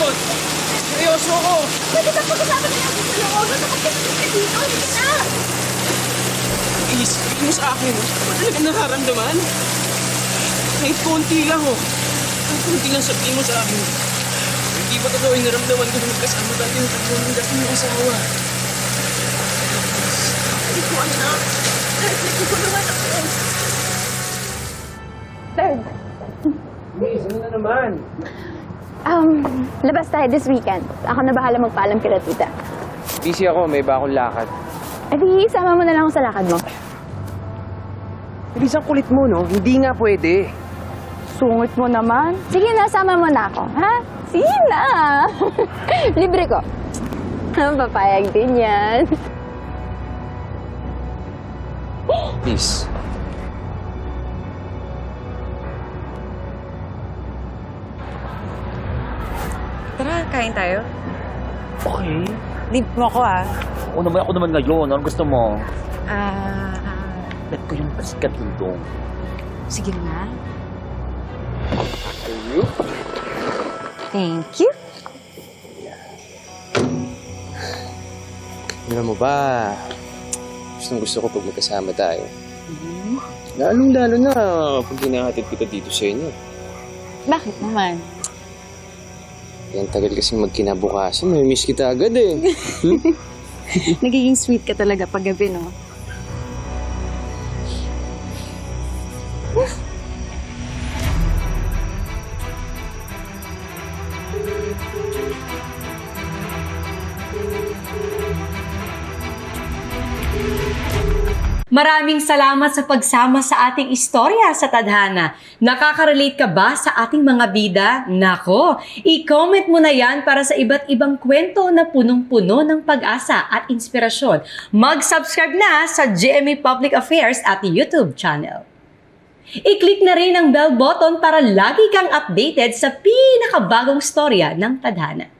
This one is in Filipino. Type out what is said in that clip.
ngayon. Seryoso ako. Pwede ka pag-usapan na natin sa loob. Ano kapag-isip ka dito? Hindi na! Please, sabihin mo sa akin. Ano talaga nararamdaman? Kahit konti lang, oh. Kahit konti lang sabihin mo sa akin. Hindi ba totoo yung naramdaman ko na magkasama tayo yung tatlong ng dati ng asawa? Hindi ko anak. Hindi ko naman ako. Third, Please, ano na naman? labas tayo this weekend. Ako na bahala magpaalam kila tita. Busy ako, may iba akong lakad. Eh di, sama mo na lang ako sa lakad mo. Please, ang kulit mo, no? Hindi nga pwede. Sungit mo naman. Sige na, sama mo na ako, ha? Sige na! Libre ko. Papayag din yan. Please. Tara, kain tayo. Okay. Leave mo ako, ah. Ako naman ngayon. Anong gusto mo? Ah, Let ko yung basikat dito. sige na. Ayun. Thank you. Alam mo ba, gusto ko pag magkasama tayo. Lalong-lalo na pag hinahatid kita dito sa inyo. Bakit naman? Yan tagal kasing magkinabukasan. May miss kita agad eh. Nagiging sweet ka talaga pag gabi, no? Maraming salamat sa pagsama sa ating istorya sa Tadhana. Nakaka-relate ka ba sa ating mga bida? Nako, i-comment mo na yan para sa iba't ibang kwento na punong-puno ng pag-asa at inspirasyon. Mag-subscribe na sa GMA Public Affairs at YouTube channel. I-click na rin ang bell button para lagi kang updated sa pinakabagong storya ng Tadhana.